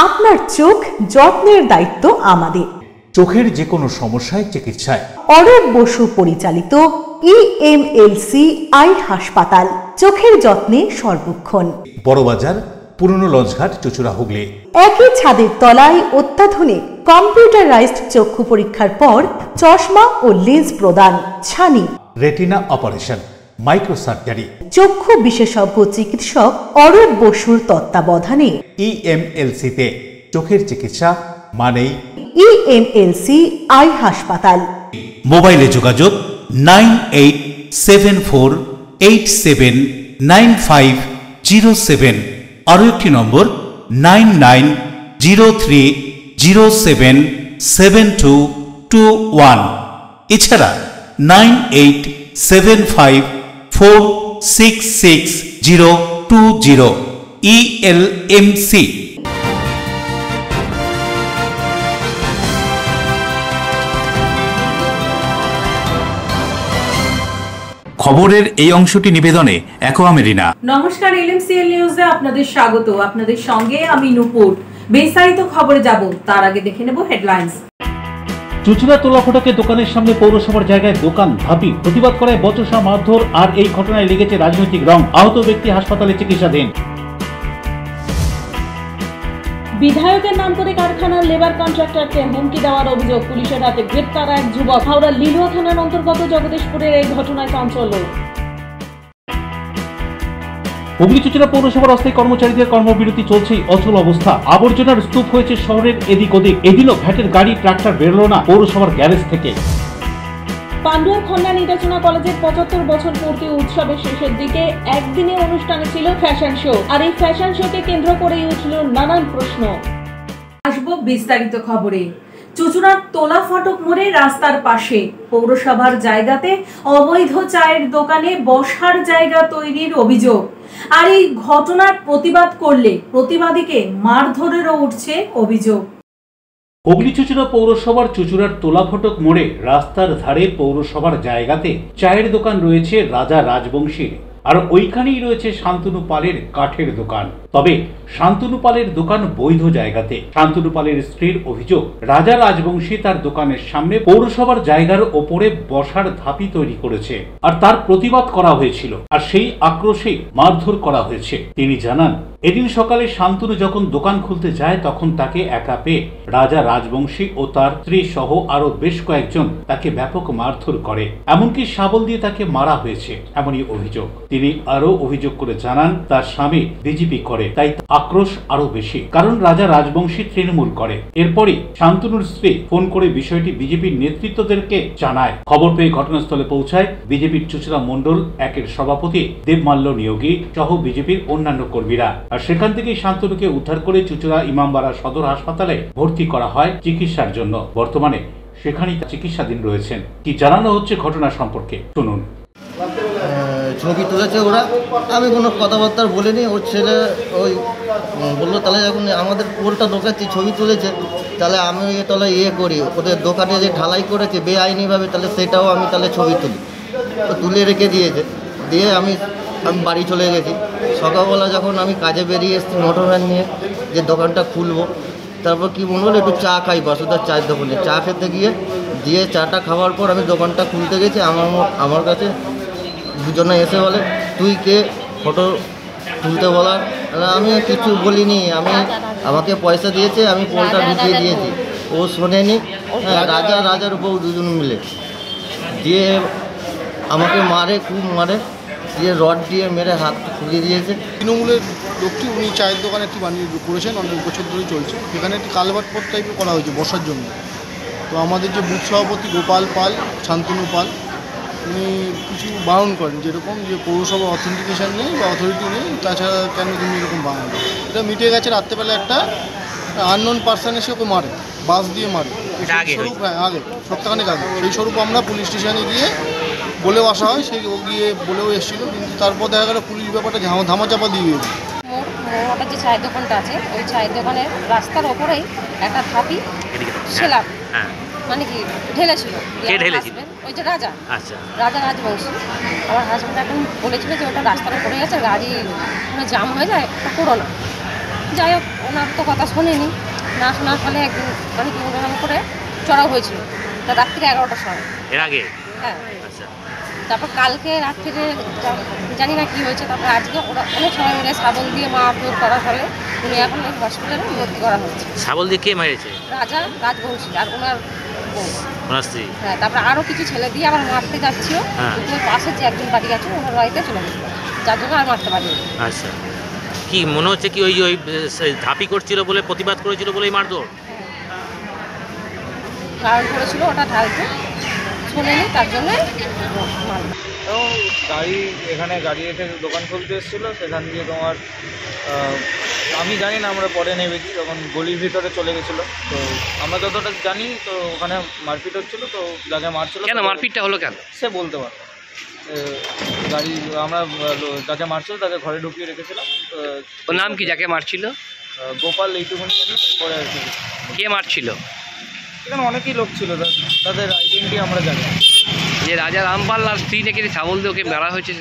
আপনার চোখ যত্নের দায়িত্ব আমাদের। চোখের যে কোনো সমস্যায় চিকিৎসায় অরূপ বসু পরিচালিত EMLC আই হাসপাতাল, চোখের যত্নে সর্বক্ষণ। বড়বাজার, পুরনো লঞ্চঘাট, চুঁচুড়া, হুগলি। একই ছাদের তলায় অত্যাধুনিক কম্পিউটারাইজড চক্ষু পরীক্ষার পর চশমা ও লেন্স প্রদান, ছানি, রেটিনা অপারেশন, মাইক্রোসার্জারি। চক্ষু বিশেষজ্ঞ চিকিৎসক অরূপ বসুর তত্ত্বাবধানে EMLC-তে চোখের চিকিৎসা মানেই EMLC আই হাসপাতাল। মোবাইলে যোগাযোগ 9874879507। আরও একটি নম্বর 9903077221। এছাড়া 9875466020। ELMC। খবরের এই অংশটি নিবেদনে অ্যাকোয়া মেরিনা। নমস্কার, LMCL নিউজে আপনাদের স্বাগত। আপনাদের সঙ্গে আমি নূপুর। বিস্তারিত খবরে যাব তার আগে দেখে নেব হেডলাইন্স। চুঁচুড়া তোলা ফটকে দোকানের সামনে পৌরসভার জায়গায় দোকান ধাপি, প্রতিবাদ করায় বচসা, মারধর আর এই ঘটনায় লেগেছে রাজনৈতিক রং। আহত ব্যক্তি হাসপাতালে চিকিৎসাধীন। বিধায়কের নাম করে কারখানার লেবার কন্ট্রাক্টরকে হুমকি দেওয়ার অভিযোগ, পুলিশের হাতে গ্রেপ্তার এক যুবক। হাওড়া লিলুয়া থানার অন্তর্গত জগদীশপুরের এই ঘটনায় চাঞ্চল্য। হুগলি চুঁচুড়া পৌরসভার অস্থায়ী কর্মচারীদের কর্মবিরতি চলছেই, অচল অবস্থা। আবর্জনার স্তূপ হয়েছে শহরের এদিক ওদিক। এদিনও ভ্যাটের গাড়ি ট্রাক্টর বেরোলো না পৌরসভার গ্যারেজ থেকে। পান্ডুয়ার খন্না নির্বাচনা কলেজের 75 বছর পূর্তি উৎসবের শেষের দিকে একদিনের অনুষ্ঠানে ছিল ফ্যাশন শো, আর এই ফ্যাশন শোকে কেন্দ্র করেই উঠল নানান প্রশ্ন। আসবো বিস্তারিত খবরে। চুঁচুড়ার তোলা ফটক মোড়ে রাস্তার পাশে পৌরসভার জায়গাতে অবৈধ চায়ের দোকানে বসার জায়গা তৈরির অভিযোগ, আর এই ঘটনার প্রতিবাদ করলে প্রতিবাদীকে মারধরেরও উঠছে অভিযোগ। হুগলি চুঁচুড়া পৌরসভার চুঁচুড়ার তোলা ফটক মোড়ে রাস্তার ধারে পৌরসভার জায়গাতে চায়ের দোকান রয়েছে রাজা রাজবংশীর, আর ওইখানেই রয়েছে শান্তনু পালের কাঠের দোকান। তবে শান্তনু পালের দোকান বৈধ জায়গাতে। শান্তনু পালের স্ত্রীর অভিযোগ, রাজা রাজবংশী তার দোকানের সামনে পৌরসভার জায়গার ওপরে বসার ধাপি তৈরি করেছে, আর তার প্রতিবাদ করা হয়েছিল, আর সেই আক্রোশে মারধর করা হয়েছে। তিনি জানান, এদিন সকালে শান্তনু যখন দোকান খুলতে যায় তখন তাকে একা পেয়ে রাজা রাজবংশী ও তার স্ত্রী সহ আরো বেশ কয়েকজন তাকে ব্যাপক মারধর করে, এমনকি শাবল দিয়ে তাকে মারা হয়েছে, এমনই অভিযোগ। তিনি আরো অভিযোগ করে জানান, তার স্বামী বিজেপি করে, তাই আক্রোশ আরো বেশি, কারণ রাজা রাজবংশী তৃণমূল করে। এরপরই শান্তনুর স্ত্রী ফোন করে বিষয়টি বিজেপির নেতৃত্বদেরকে জানায়। খবর পেয়ে ঘটনাস্থলে পৌঁছায় বিজেপির চুঁচুড়া মণ্ডল 1-এর সভাপতি দেবমাল্য নিয়োগী সহ বিজেপির অন্যান্য কর্মীরা, আর সেখান থেকেই শান্তনুকে উদ্ধার করে চুঁচুড়া ইমামবাড়া সদর হাসপাতালে ভর্তি করা হয় চিকিৎসার জন্য। বর্তমানে সেখানেই চিকিৎসাধীন রয়েছেন। কি জানানো হচ্ছে ঘটনা সম্পর্কে শুনুন। ছবি তুলেছে ওরা, আমি কোনো কথাবার্তা বলিনি। ওর ছেলে ওই বললো, তাহলে যখন আমাদের পোলটা ঢোকাচ্ছি ছবি তুলেছে, তাহলে আমি তাহলে করি, ওদের দোকানে যে ঢালাই করেছে বেআইনিভাবে, তাহলে সেটাও আমি তাহলে ছবি তুলি। তো তুলে রেখে দিয়েছে, দিয়ে আমি বাড়ি চলে গেছি। সকালবেলা যখন আমি কাজে বেরিয়ে এসেছি মোটর ভ্যান নিয়ে, যে দোকানটা খুলবো, তারপর কি মনে হলো একটু চা খাই বাসুদার চায়ের দোকানে। চা খেতে গিয়ে দিয়ে চাটা খাওয়ার পর আমি দোকানটা খুলতে গেছি। আমার কাছে দুজনে এসে বলে, তুই কে ফটো তুলতে বলার? আমি কিছু বলিনি, আমাকে পয়সা দিয়েছে, আমি পোলটা ঢুকিয়ে দিয়েছি। ও শোনেনি। রাজার বউ দুজন মিলে দিয়ে আমাকে মারে, খুব মারে, দিয়ে রড দিয়ে মেরে হাত খুলিয়ে দিয়েছে। তৃণমূলের লোকটি, উনি চায়ের দোকানে একটি বানিয়ে করেছেন, অনেক বছর ধরেই চলছে। এখানে একটি কালভার্ট পথ টাইপের করা হয়েছে বসার জন্য। তো আমাদের যে বুথ সভাপতি গোপাল পাল, শান্তনু পাল, উনি কিছু বারণ করেন, যেরকম যে পৌরসভা অথেন্টিকেশন নেই বা অথরিটি নেই, তাছাড়া কেন তুমি এরকম বারণ? এটা মিটে গেছে। রাত্রেবেলা একটা আননোন পার্সন এসে ওকে মারে, বাস দিয়ে মারে। স্বরূপ, হ্যাঁ, আগে সপ্তাহখানেক আগে। সেই স্বরূপ আমরা পুলিশ স্টেশনে গিয়ে বলেও আসা হয়, সে ও গিয়ে বলেও এসেছিল, কিন্তু তারপর দেখা গেল পুলিশ ব্যাপারটা ধামাচাপা দিয়ে গেছে। মোড়টা যে চায়ের দোকানটা আছে, ওই চায়ের দোকানের রাস্তার ওপরেই একটা ধাপি ছিলাম, মানে কি ঢেলেছিল। ওই যে রাজা রাজবংশী, আমার হাজব্যান্ড এখন বলেছিল যে ওটা রাস্তার উপরে গেছে, গাড়ি জাম হয়ে যায়, ওটা করো না। যাই হোক ওনার তো কথা শোনেনি, না শোনার ফলে একদিন মানে কি ওনার করে চড়াও হয়েছিল রাত্রি 11টার সময়। এর আগে? হ্যাঁ। আচ্ছা। তারপর কালকে রাত্রে জানি না কি হয়েছে, তারপর আজকে ওরা অনেক সময় মিলে শাবল দিয়ে মারধর করার ফলে উনি এখন হসপিটালে ভর্তি করা হচ্ছে। শাবল দিয়ে কে মেরেছে? রাজা রাজবংশী আর ওনার বউ। ওনার স্ত্রী? হ্যাঁ। তারপরে আরও কিছু ছেলে দিয়ে আবার মারতে যাচ্ছিল, ওই পাশে যে একজন বাড়ি গেছে ওনার বাড়িতে চলে গেছিল, যার জন্য আর মারতে পারিনি। আচ্ছা, কি মনে হচ্ছে কি ওই ধাপি করছিল বলে, প্রতিবাদ করেছিল বলে মারধর? কারণ করেছিল ওটা ঢালতে শোনেনি, তার জন্য গাড়ি এখানে গাড়ি এসে দোকান খুলতে এসেছিলো, সেখান দিয়ে তোমার আমি জানি না, আমরা পরে নেমেছি যখন গলির ভিতরে চলে গেছিলো, তো আমরা যতটা জানি তো ওখানে মারপিট হচ্ছিলো, তো যাকে মারছিল। কেন মারপিটটা হলো কেন সে বলতে পারবো। গাড়ি আমরা যাকে মারছিল তাকে ঘরে ঢুকিয়ে রেখেছিলাম। ওর নাম কি যাকে মারছিল? গোপাল, এইটুকুনি জানি। পরে কে মারছিল? এখানে অনেকেই লোক ছিল, তাদের আইডেন্টি আমরা জানি। যে রাজা রামপাল আর স্ত্রী নাকি শাবল দিয়ে ওকে মারা হয়েছে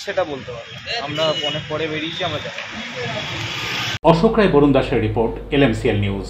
সেটা বলতে পারবো, আমরা অনেক পরে বেরিয়েছি, আমরা জানি। অশোক রায়, বরুণ দাসের রিপোর্ট, LMCL নিউজ।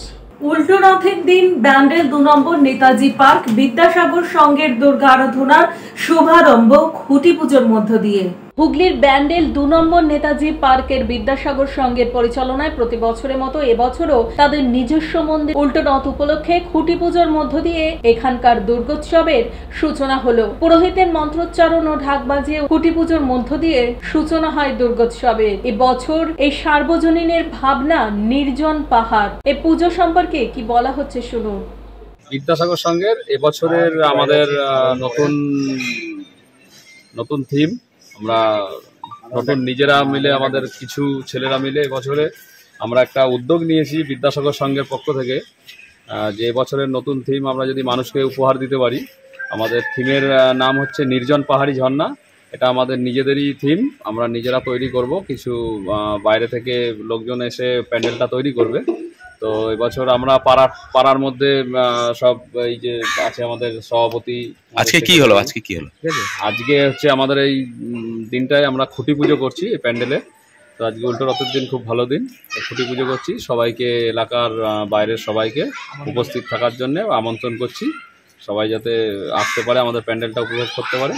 উল্টো রথের দিন ব্যান্ডেল 2 নম্বর নেতাজি পার্ক বিদ্যাসাগর সংঘের দুর্গা আরাধনার শুভারম্ভ খুঁটি পুজোর মধ্য দিয়ে। হুগলির ব্যান্ডেল 2 নম্বর নেতাজি পার্কের বিদ্যাসাগর সংঘের পরিচালনায় প্রতি বছরের মতো এবছরও তাদের নিজস্ব মন্দির উল্টো রথ উপলক্ষে খুঁটি পুজোর মধ্য দিয়ে এখানকার দুর্গোৎসবের সূচনা হলো। পুরোহিতের মন্ত্রোচ্চারণ ও ঢাক বাজিয়ে খুঁটি পুজোর মধ্য দিয়ে সূচনা হয় দুর্গোৎসবের। এবছর এই সার্বজনীনের ভাবনা নির্জন পাহাড়। এই পুজো সম্পর্কে কি বলা হচ্ছে শুনুন। বিদ্যাসাগর সংঘের এবছরের আমাদের নতুন থিম, আমরা নতুন নিজেরা মিলে, আমাদের কিছু ছেলেরা মিলে এবছরে আমরা একটা উদ্যোগ নিয়েছি বিদ্যাসাগর সংঘের পক্ষ থেকে, যে এবছরের নতুন থিম আমরা যদি মানুষকে উপহার দিতে পারি। আমাদের থিমের নাম হচ্ছে নির্জন পাহাড়ি ঝর্ণা। এটা আমাদের নিজেদেরই থিম, আমরা নিজেরা তৈরি করব, কিছু বাইরে থেকে লোকজন এসে প্যান্ডেলটা তৈরি করবে। তো এবছর আমরা পাড়ার মধ্যে সব এই যে আছে আমাদের সভাপতি। আজকে কি হলো? ঠিক আছে, আজকে হচ্ছে আমাদের এই দিনটায় আমরা খুঁটি পুজো করছি এই প্যান্ডেলে। তো আজকে উল্টো রথের দিন, খুব ভালো দিন, খুঁটি পুজো করছি। সবাইকে, এলাকার বাইরের সবাইকে উপস্থিত থাকার জন্য আমন্ত্রণ করছি। সবাই যাতে আসতে পারে, আমাদের প্যান্ডেলটা উপভোগ করতে পারে।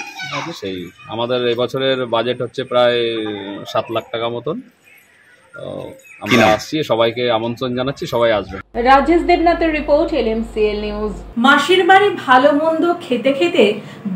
সেই আমাদের এবছরের বাজেট হচ্ছে প্রায় 7 লাখ টাকা মতন। আমরা আসছি, সবাইকে আমন্ত্রণ জানাচ্ছি, সবাই আসবে। রাজেশ দেবনাথের রিপোর্ট, LMCL নিউজ। মাসির বাড়ি ভালো মন্দ খেতে খেতে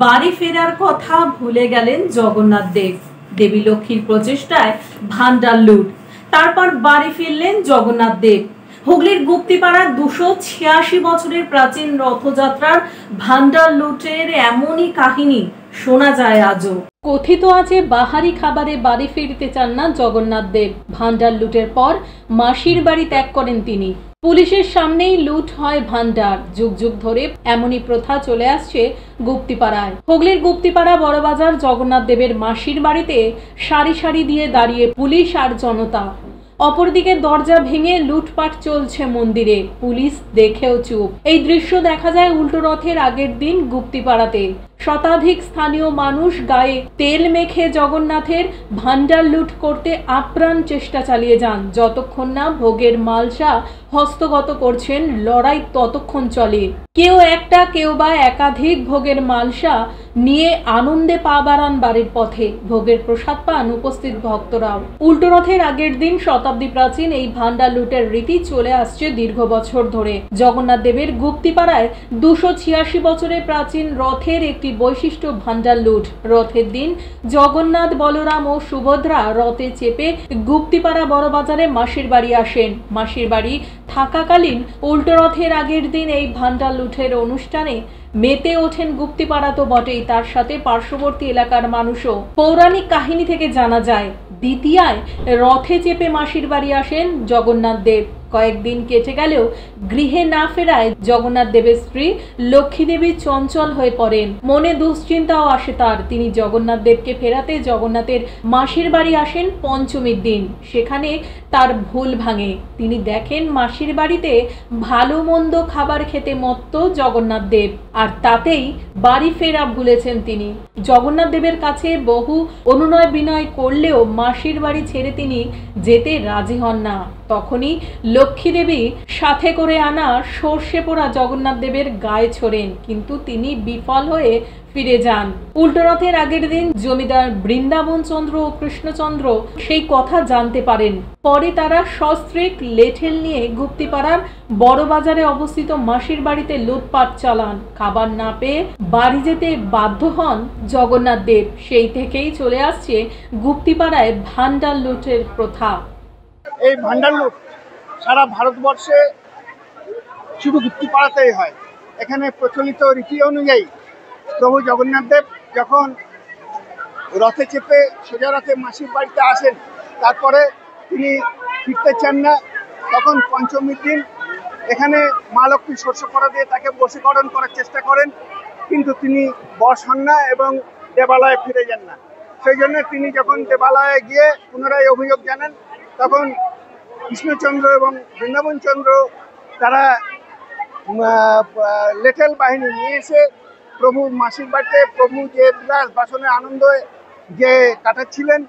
বাড়ি ফেরার কথা ভুলে গেলেন জগন্নাথ দেব। দেবী লক্ষ্মীর প্রচেষ্টায় ভান্ডার লুট, তারপর বাড়ি ফিরলেন জগন্নাথ দেব। হুগলির গুপ্তিপাড়ার 286 বছরের প্রাচীন রথযাত্রার ভান্ডার লুটের এমনই কাহিনী শোনা যায় আজও। কথিত আছে বাহারি খাবারে বাড়ি ফিরতে চান না জগন্নাথ দেব। ভান্ডার লুটের পর মাসির বাড়ি ত্যাগ করেন তিনি। পুলিশের সামনেই লুট হয় ভান্ডার। যুগ যুগ ধরে এমনই প্রথা চলে আসছে গুপ্তিপাড়ায়। হুগলির গুপ্তিপাড়া বড়বাজার জগন্নাথ দেবের মাসির বাড়িতে সারি সারি দিয়ে দাঁড়িয়ে পুলিশ আর জনতা। অপরদিকে দরজা ভেঙে লুটপাট চলছে মন্দিরে, পুলিশ দেখেও চুপ। এই দৃশ্য দেখা যায় উল্টো রথের আগের দিন গুপ্তিপাড়াতে। শতাধিক স্থানীয় মানুষ গায়ে তেল মেখে জগন্নাথের ভান্ডার লুট করতে আপ্রাণ চেষ্টা চালিয়ে যান। যতক্ষণ না ভোগের মালসা হস্তগত করছেন, লড়াই ততক্ষণ চলে। কেউ একটা, কেউ বা একাধিক ভোগের মালসা নিয়ে আনন্দে পা বাড়ান বাড়ির পথে। ভোগের প্রসাদ পান উপস্থিত ভক্তরাও। উল্টো রথের আগের দিন শতাব্দী প্রাচীন এই ভান্ডার লুটের রীতি চলে আসছে দীর্ঘ বছর ধরে। জগন্নাথ দেবের গুপ্তিপাড়ায় 286 বছরের প্রাচীন রথের একটি বৈশিষ্ট্য ভান্ডার লুট। রথের দিন জগন্নাথ, বলরাম ও সুভদ্রা রথে চেপে গুপ্তিপাড়া বড়বাজারে মাসির বাড়ি আসেন। মাসির বাড়ি থাকাকালীন উল্টো রথের আগের দিন এই ভান্ডার লুটের অনুষ্ঠানে মেতে ওঠেন গুপ্তিপাড়া তো বটেই, তার সাথে পার্শ্ববর্তী এলাকার মানুষও। পৌরাণিক কাহিনী থেকে জানা যায়, দ্বিতীয়ায় রথে চেপে মাসির বাড়ি আসেন জগন্নাথ দেব। কয়েকদিন কেটে গেলেও গৃহে না ফেরায় জগন্নাথ দেবের স্ত্রী লক্ষ্মী দেবী চঞ্চল হয়ে পড়েন। মনে দুশ্চিন্তাও আসে তার। তিনি জগন্নাথ দেবকে ফেরাতে জগন্নাথের মাসির বাড়ি আসেন পঞ্চমীর দিন। সেখানে তার ভুল ভাঙে। তিনি দেখেন মাসির বাড়িতে ভালো মন্দ খাবার খেতে মত্ত জগন্নাথ দেব, আর তাতেই বাড়ি ফেরা ভুলেছেন তিনি। জগন্নাথ দেবের কাছে বহু অনুনয় বিনয় করলেও মাসির বাড়ি ছেড়ে তিনি যেতে রাজি হন না। তখনই লক্ষ্মী দেবী সাথে করে আনা সর্ষে পোড়া জগন্নাথ দেবের গায়ে ছোড়েন, কিন্তু তিনি বিফল হয়ে ফিরে যান। উল্টোরথের আগের দিন জমিদার বৃন্দাবন চন্দ্র ও কৃষ্ণচন্দ্র সেই কথা জানতে পারেন। পরে তারা সস্ত্রীক লেঠেল নিয়ে গুপ্তিপাড়ার বড় বাজারে অবস্থিত মাসির বাড়িতে লুটপাট চালান। খাবার না পেয়ে বাড়ি যেতে বাধ্য হন জগন্নাথ দেব। সেই থেকেই চলে আসছে গুপ্তিপাড়ায় ভান্ডার লুটের প্রথা। এই ভান্ডার লুট সারা ভারতবর্ষে শুধু গুপ্তিপাড়াতেই হয়। এখানে প্রচলিত রীতি অনুযায়ী প্রভু জগন্নাথ দেব যখন রথে চেপে সোজা রথে মাসির বাড়িতে আসেন, তারপরে তিনি ফিরতে চান না, তখন পঞ্চমীর দিন এখানে মা লক্ষ্মী সর্ষে পোড়া দিয়ে তাকে বশীকরণ করার চেষ্টা করেন, কিন্তু তিনি বশ হন না এবং দেবালয়ে ফিরে যান না। সেই জন্য তিনি যখন দেবালয়ে গিয়ে পুনরায় অভিযোগ জানান, তখন কৃষ্ণচন্দ্র এবং বৃন্দাবন চন্দ্র তারা লেঠেল বাহিনী নিয়ে এসে প্রভু মাসির বাড়িতে প্রভু যে বিলাস বাসনে আনন্দ যে কাটাচ্ছিলেন,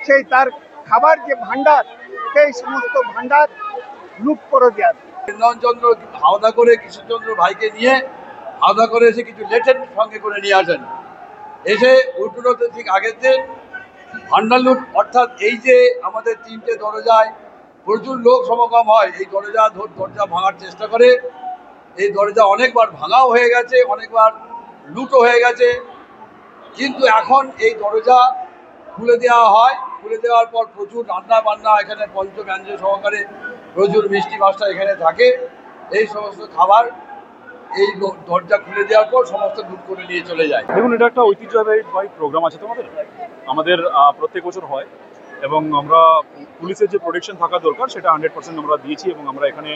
সেই তার খাবার যে ভান্ডার, সেই সমস্ত ভান্ডার লুট করে দেওয়া। বৃন্দাবনচন্দ্র হাওদা করে কৃষ্ণচন্দ্র ভাইকে নিয়ে হাওদা করে এসে কিছু লেঠেল সঙ্গে করে নিয়ে আসেন। এসে উল্টোতে ঠিক আগের দিন ভান্ডার লুট, অর্থাৎ এই যে আমাদের 3টে দরজায় প্রচুর লোক সমাগম হয়, এই দরজা ভাঙার চেষ্টা করে। এই দরজা অনেকবার ভাঙাও হয়ে গেছে, অনেকবার লুটও হয়ে গেছে, কিন্তু এখন এই দরজা খুলে দেওয়া হয়। খুলে দেওয়ার পর প্রচুর রান্না বান্না এখানে পঞ্চব্যঞ্জন সহকারে প্রচুর মিষ্টি ভাষা এখানে থাকে। এই সমস্ত খাবার এই দরজা খুলে দেওয়ার পর সমস্ত লুট করে নিয়ে চলে যায়। দেখুন, এটা একটা ঐতিহ্যবাহী প্রোগ্রাম আছে আমাদের প্রত্যেক বছর হয়, এবং আমরা পুলিশের যে প্রোটেকশন থাকা দরকার সেটা 100% আমরা দিয়েছি, এবং আমরা এখানে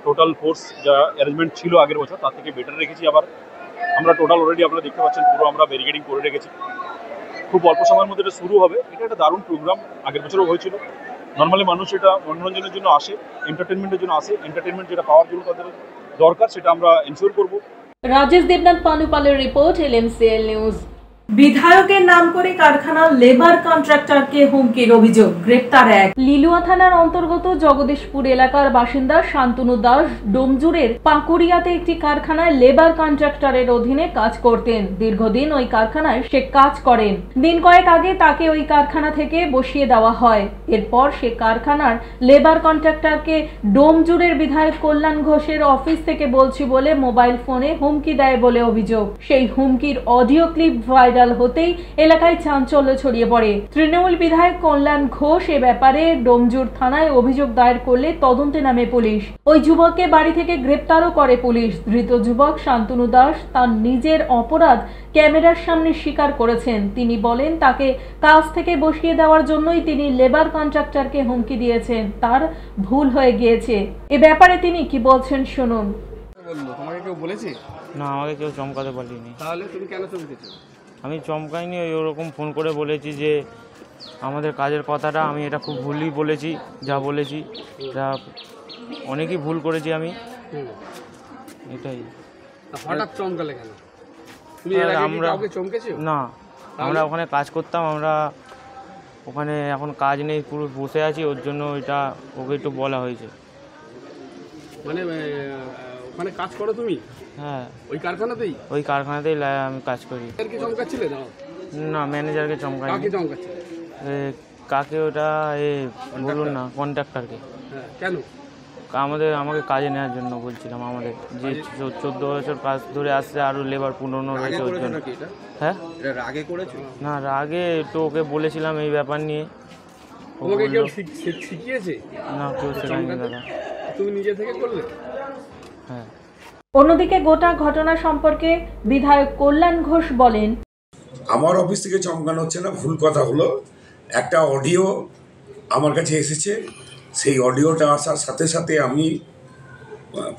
টোটাল ফোর্স যা অ্যারেঞ্জমেন্ট ছিল আগের বছর তার থেকে বেটার রেখেছি। আবার আমরা টোটাল অলরেডি আপনারা দেখতে পাচ্ছেন পুরো আমরা ব্যারিকেডিং করে রেখেছি। খুব অল্প সময়ের মধ্যে এটা শুরু হবে। এটা একটা দারুণ প্রোগ্রাম, আগের বছরও হয়েছিল। নর্মালি মানুষ এটা মনোরঞ্জনের জন্য আসে, এন্টারটেনমেন্টের জন্য আসে। এন্টারটেনমেন্ট যেটা পাওয়ার জন্য তাদের দরকার সেটা আমরা এনশিওর করব। রাজেশ দেবনাথ পানুপালের রিপোর্ট, LMCL নিউজ। বিধায়কের নাম করে কারখানার লেবার কন্ট্রাক্টরকে হুমকির অভিযোগ, গ্রেপ্তার এক। লিলুয়া থানার অন্তর্গত জগদীশপুর এলাকার বাসিন্দা শান্তনু দাস ডোমজুরের পাকুড়িয়াতে একটি কারখানায় লেবার কন্ট্রাক্টরের অধীনে কাজ করতেন। দীর্ঘদিন ওই কারখানায় সে কাজ করেন। দিন কয়েক আগে তাকে ওই কারখানা থেকে বসিয়ে দেওয়া হয়। এরপর সে কারখানার লেবার কন্ট্রাক্টরকে ডোমজুরের বিধায়ক কল্যাণ ঘোষের অফিস থেকে বলছি বলে মোবাইল ফোনে হুমকি দেয় বলে অভিযোগ। সেই হুমকির অডিও ক্লিপ ভাইরাল হতেই এলাকায় চাঞ্চল্য ছড়িয়ে পড়ে। তৃণমূল বিধায়ক কল্যাণ ঘোষ এ ব্যাপারে ডোমজুর থানায় অভিযোগ দায়ের করলে তদন্তে নামে পুলিশ। ওই যুবককে বাড়ি থেকে গ্রেপ্তারও করে পুলিশ। ধৃত যুবক শান্তনু দাস তার নিজের অপরাধ ক্যামেরার সামনে স্বীকার করেছেন। তিনি বলেন তাকে কাজ থেকে বসিয়ে দেওয়ার জন্যই তিনি লেবার কন্ট্রাক্টরকে হুমকি দিয়েছেন, তার ভুল হয়ে গিয়েছে। এ ব্যাপারে তিনি কি বলছেন শুনুন। তোমাকে কেউ বলেছে? না, আমাকে কেউ চমকাতে পারেনি। তাহলে তুমি কেন চমকেছো? আমি চমকাইনি, ওরকম ফোন করে বলেছি যে আমাদের কাজের কথাটা, আমি এটা খুব ভুলই বলেছি, যা বলেছি যা অনেকই ভুল করেছি আমি, এটাই। হঠাৎ চমকালে কেন? আমরা চমকেছো? না, আমরা ওখানে কাজ করতাম, আমরা ওখানে এখন কাজ নেই, পুরো বসে আছি, ওর জন্য ওইটা ওকে একটু বলা হয়েছে। মানে ওখানে কাজ করো তুমি? হ্যাঁ, ওই কারখানাতেই? ওই কারখানাতেই আমি কাজ করি। ম্যানেজারকে চমকাচ্ছিলে? না, ম্যানেজারকে চমকাই। কাকে চমকাচ্ছিলে? কাকে ওটা বলুন না, কন্ট্রাক্টরকে। হ্যাঁ, কেন? আমাকে কাজে নেওয়ার জন্য বলছিলাম, আমাদের যে 14 বছর কাজ ধরে আসছে, আরও লেবার পুরনো রয়েছে ওর জন্য। হ্যাঁ, রাগে করেছো? না, রাগে একটু ওকে বলেছিলাম এই ব্যাপার নিয়ে। তোমাকে কেউ শিখিয়েছে? না, কেউ শেখায়নি দাদা। তুমি নিজে থেকে করলে? হ্যাঁ। অন্যদিকে গোটা ঘটনা সম্পর্কে বিধায়ক কল্যাণ ঘোষ বলেন, আমার অফিস থেকে চমকানো হচ্ছে না, ভুল কথা হলো। একটা অডিও আমার কাছে এসেছে, সেই অডিওটা আসার সাথে সাথে আমি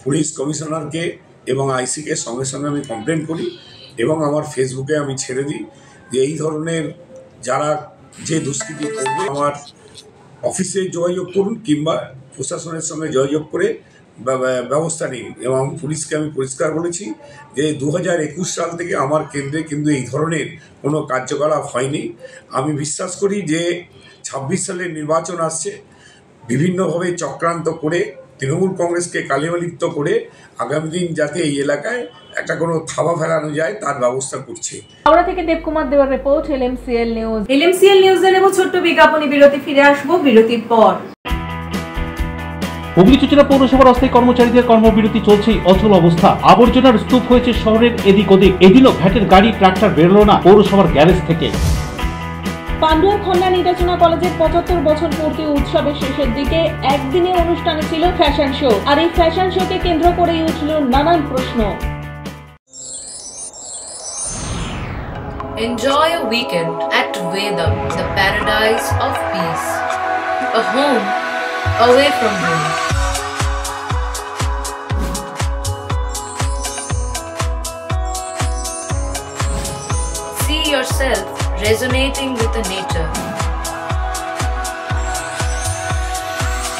পুলিশ কমিশনারকে এবং আইসিকে সঙ্গে সঙ্গে আমি কমপ্লেন করি, এবং আমার ফেসবুকে আমি ছেড়ে দিই যে এই ধরনের যারা যে দুষ্কৃতি করবে আমার অফিসে যোগাযোগ করুন কিংবা প্রশাসনের সঙ্গে যোগাযোগ করে ব্যবস্থা নিন। এবং পুলিশকে আমি পরিষ্কার বলেছি যে 2021 সাল থেকে আমার কেন্দ্রে কিন্তু এই ধরনের কোনো কার্যকলাপ হয়নি। আমি বিশ্বাস করি যে 26 সালের নির্বাচন আসছে, বিভিন্নভাবে চক্রান্ত করে তৃণমূল কংগ্রেসকে কালিমালিপ্ত করে আগামী দিন যাতে এই এলাকায় একটা কোনো থাবা ফেলানো যায় তার ব্যবস্থা করছে। হাওড়া থেকে দেবকুমার দেওয়ার রিপোর্ট, LMCL নিউজ। LMCL নিউজে নেব ছোট্ট বিজ্ঞাপনী বিরতি, ফিরে আসবো বিরতির পর। হুগলি চুচুড়া পৌরসভার অস্থায়ী কর্মচারীদের কর্মবিরতি চলছেই অচল অবস্থা। আবর্জনার স্তূপ হয়েছে শহরের এদিক ওদিক। এদিনও ভ্যাটের গাড়ি ট্রাক্টর বেরোলো না পৌরসভার গ্যারেজ থেকে। পান্ডুয়া খন্না নির্বাচনা কলেজের 75 বছর পূর্তি উৎসবের শেষের দিকে একদিনের অনুষ্ঠানে ছিল ফ্যাশন শো। আর এই ফ্যাশন শোকে কেন্দ্র করেই উঠল নানান প্রশ্ন। Enjoy a weekend at Vedam, the paradise of peace. A home away from home. See yourself resonating with the nature.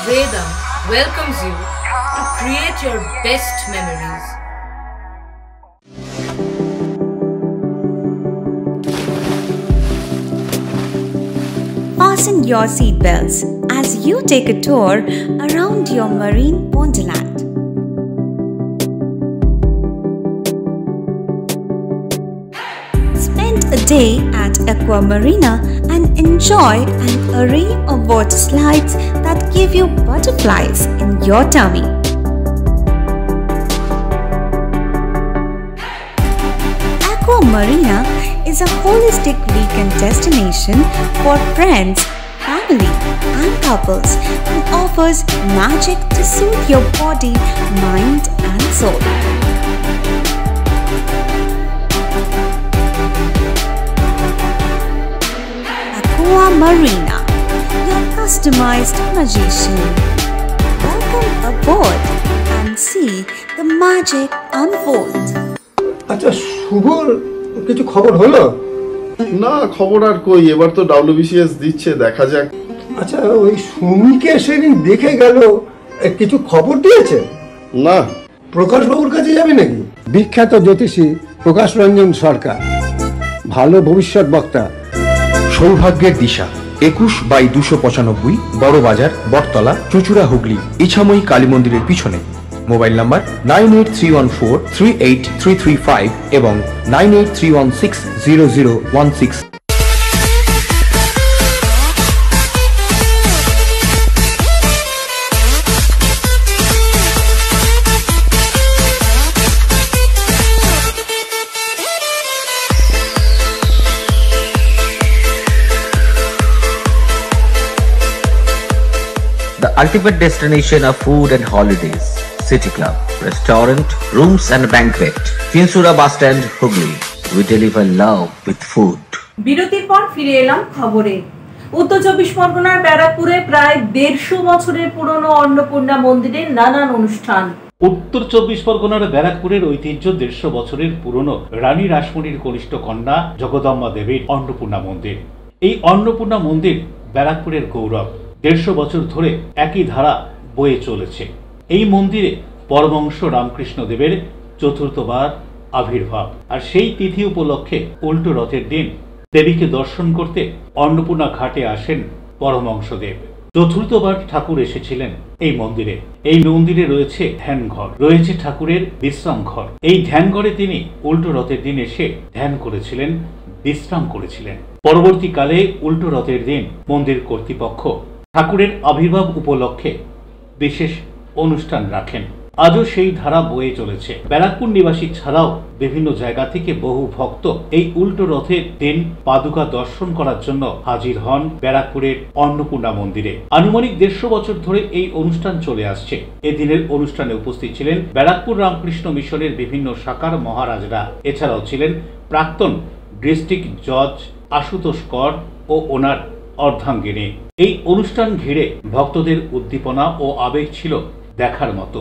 Vedam welcomes you to create your best memories. Fasten your seatbelts as you take a tour around your marine wonderland. Spend a day at Aqua Marina and enjoy an array of water slides that give you butterflies in your tummy. Aqua Marina is a holistic weekend destination for friends, family and couples and offers magic to soothe your body, mind and soul. Aqua Marina, your customized magician. Welcome aboard and see the magic unfold. আচ্ছা শুভর কিছু খবর হলো? না খবর আর কই, এবার তো WBCS দিচ্ছে, দেখা যাক। আচ্ছা ওই সুমিকে সেদিন দেখে গেল, কিছু খবর দিয়েছে? না। প্রকাশ বাবুর কাছে যাবে নাকি? বিখ্যাত জ্যোতিষী প্রকাশ রঞ্জন সরকার, ভালো ভবিষ্যৎ বক্তা। সৌভাগ্যের দিশা 21/295 বড় বাজার, বটতলা, চুচুড়া, হুগলি, ইছাময়ী কালী মন্দিরের পিছনে। মোবাইল নাম্বার 9831438335 এবং 9831600016। The ultimate destination of food and holidays. City Club, restaurant, rooms and banquet. Finsura Bus Stand, Hugli. We deliver love with food. বিরতির পর ফিরে এলাম খবরে। উত্তর 24 পরগনার ব্যারাকপুরে প্রায় 150 বছরের পুরনো অন্নপূর্ণা মন্দিরে নানান অনুষ্ঠান। উত্তর 24 পরগনার ব্যারাকপুরের ঐতিহ্য 150 বছরের পুরনো রানী রাসমণির কনিষ্ঠ কন্যা জগদম্বা দেবীর অন্নপূর্ণা মন্দির। এই অন্নপূর্ণা মন্দির ব্যারাকপুরের গৌরব। 150 বছর ধরে একই ধারা বয়ে চলেছে। এই মন্দিরে পরমহংস রামকৃষ্ণ দেবের চতুর্থবার আবির্ভাব, আর সেই তিথি উপলক্ষে উল্টো রথের দিন দেবীকে দর্শন করতে অন্নপূর্ণা ঘাটে আসেন পরমহংসদেব। চতুর্থবার ঠাকুর এসেছিলেন এই মন্দিরে। এই মন্দিরে রয়েছে ধ্যান ঘর, রয়েছে ঠাকুরের বিশ্রাম ঘর। এই ধ্যান ঘরে তিনি উল্টো রথের দিন এসে ধ্যান করেছিলেন, বিশ্রাম করেছিলেন। পরবর্তীকালে উল্টো রথের দিন মন্দির কর্তৃপক্ষ ঠাকুরের আবির্ভাব উপলক্ষে বিশেষ অনুষ্ঠান রাখেন। আজও সেই ধারা বয়ে চলেছে। ব্যারাকপুর নিবাসী ছাড়াও বিভিন্ন জায়গা থেকে বহু ভক্ত এই উল্টো রথের দিন পাদুকা দর্শন করার জন্য হাজির হন ব্যারাকপুরের অন্নপূর্ণা মন্দিরে। আনুমানিক 150 বছর ধরে এই অনুষ্ঠান চলে আসছে। এদিনের অনুষ্ঠানে উপস্থিত ছিলেন ব্যারাকপুর রামকৃষ্ণ মিশনের বিভিন্ন শাখার মহারাজরা। এছাড়াও ছিলেন প্রাক্তন ডিস্ট্রিক্ট জজ আশুতোষ কর ও ওনার অর্ধাঙ্গিনী। এই অনুষ্ঠান ঘিরে ভক্তদের উদ্দীপনা ও আবেগ ছিল দেখার মতো।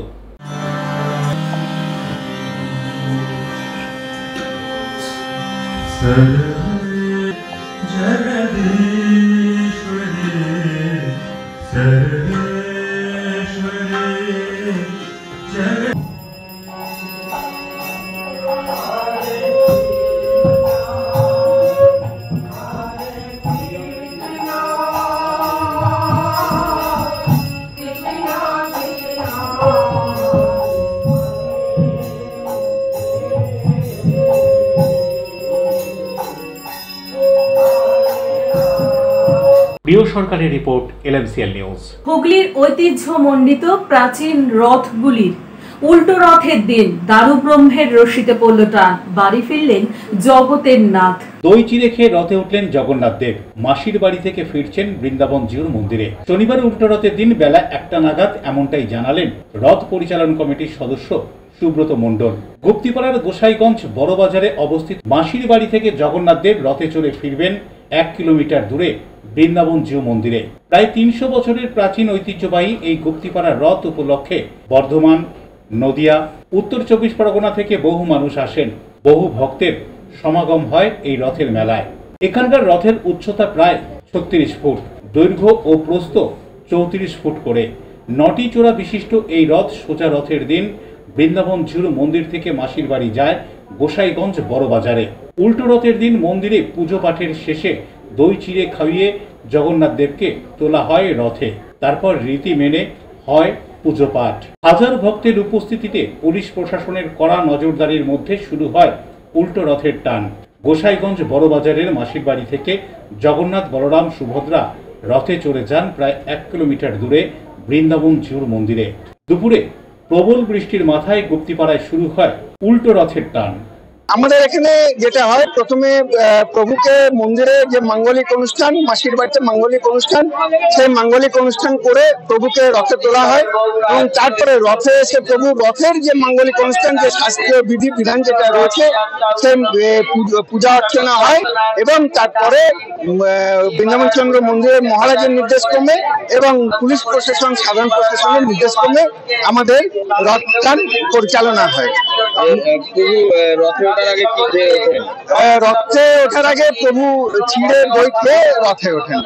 সরকারের রিপোর্ট, LMCL নিউজ। হুগলির ঐতিহ্যমণ্ডিত প্রাচীন রথগুলির উল্টো রথের দিন দারুব্রহ্মের রশিতে পড়ল টান, বাড়ি ফিরলেন জগতের নাথ। দই চিড়ে খেয়ে রথে উঠলেন জগন্নাথ দেব। মাসির বাড়ি থেকে ফিরছেন বৃন্দাবন জিউর মন্দিরে। শনিবার উল্টো রথের দিন বেলা 1টা নাগাদ এমনটাই জানালেন রথ পরিচালন কমিটির সদস্য সুব্রত মণ্ডল। গুপ্তিপাড়ার গোসাইগঞ্জ বড়বাজারে অবস্থিত মাসির বাড়ি থেকে জগন্নাথ দেব রথে চড়ে ফিরবেন 1 কিলোমিটার দূরে বৃন্দাবন জিউ মন্দিরে। প্রায় 300 বছরের প্রাচীন ঐতিহ্যবাহী এই গুপ্তিপাড়ার রথ উপলক্ষে বর্ধমান, নদিয়া, উত্তর 24 পরগনা থেকে বহু মানুষ আসেন। বহু ভক্তের সমাগম হয় এই রথের মেলায়। এখানকার রথের উচ্চতা প্রায় 36 ফুট, দৈর্ঘ্য ও প্রস্থ 34 ফুট করে। 9টি চূড়া বিশিষ্ট এই রথ সোজা রথের দিন বৃন্দাবন জিউর মন্দির থেকে মাসির বাড়ি যায় গোসাইগঞ্জ বড়বাজারে। উল্টো রথের দিন মন্দিরে পুজো পাঠের শেষে দই চিড়ে খাইয়ে জগন্নাথ দেবকে তোলা হয় রথে। তারপর রীতি মেনে হয় পুজো পাঠ। হাজার ভক্তের উপস্থিতিতে পুলিশ প্রশাসনের কড়া নজরদারির মধ্যে শুরু হয় উল্টো রথের টান। গোসাইগঞ্জ বড়বাজারের মাসির বাড়ি থেকে জগন্নাথ, বলরাম, সুভদ্রা রথে চড়ে যান প্রায় 1 কিলোমিটার দূরে বৃন্দাবন জিউর মন্দিরে। দুপুরে প্রবল বৃষ্টির মাথায় গুপ্তিপাড়ায় শুরু হয় উল্টো রথের টান। আমাদের এখানে যেটা হয়, প্রথমে প্রভুকে মন্দিরে যে মাঙ্গলিক অনুষ্ঠান, মাসির বাড়িতে মাঙ্গলিক অনুষ্ঠান, সেই মাঙ্গলিক অনুষ্ঠান করে প্রভুকে রথে তোলা হয় এবং তারপরে রথে এসে প্রভু রথের যে মাঙ্গলিক অনুষ্ঠান, যে শাস্ত্রীয় বিধি বিধান যেটা রয়েছে, সেই পূজা অর্চনা হয় এবং তারপরে বৃন্দাবন চন্দ্র মন্দিরের মহারাজের নির্দেশ ক্রমে এবং পুলিশ প্রশাসন, সাধারণ প্রশাসনের নির্দেশ ক্রমে আমাদের রথটান পরিচালনা হয়। রথে ওঠার আগে প্রভু চিড়ে দই খেয়ে রথে ওঠেন।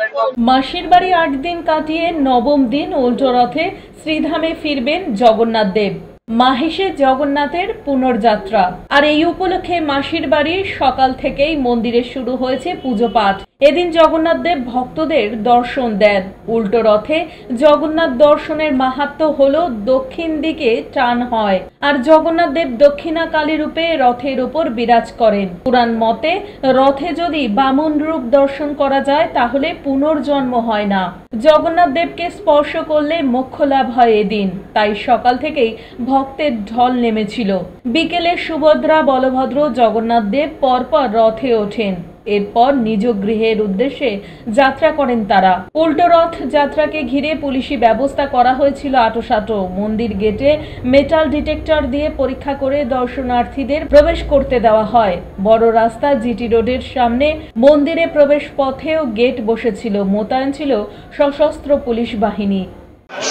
মাসির বাড়ি 8 দিন কাটিয়ে 9ম দিন উল্টো রথে শ্রীধামে ফিরবেন জগন্নাথ দেব। মাহেশে জগন্নাথের পুনর্যাত্রা। আর এই উপলক্ষে মাসির বাড়ির সকাল থেকেই মন্দিরে শুরু হয়েছে পুজো পাঠ। এদিন জগন্নাথ দেব ভক্তদের দর্শন দেন। উল্টো রথে জগন্নাথ দর্শনের মাহাত্ম্য হলো দক্ষিণ দিকে টান হয় আর জগন্নাথ দেব দক্ষিণা কালী রূপে রথের উপর বিরাজ করেন। পুরাণ মতে রথে যদি বামন রূপ দর্শন করা যায় তাহলে পুনর্জন্ম হয় না। জগন্নাথ দেবকে স্পর্শ করলে মোক্ষ লাভ হয় এদিন। তাই সকাল থেকেই ভক্তের ঢল নেমেছিল। বিকেলে সুভদ্রা, বলভদ্র, জগন্নাথ দেব পরপর রথে ওঠেন। এরপর নিজ গৃহের উদ্দেশ্যে যাত্রা করেন তারা। উল্টো রথ যাত্রাকে ঘিরে পুলিশি ব্যবস্থা করা হয়েছিল আঁটোসাঁটো। মন্দির গেটে মেটাল ডিটেক্টর দিয়ে পরীক্ষা করে দর্শনার্থীদের প্রবেশ করতে দেওয়া হয়। বড় রাস্তা জিটি রোডের সামনে মন্দিরে প্রবেশ পথেও গেট বসেছিল। মোতায়েন ছিল সশস্ত্র পুলিশ বাহিনী।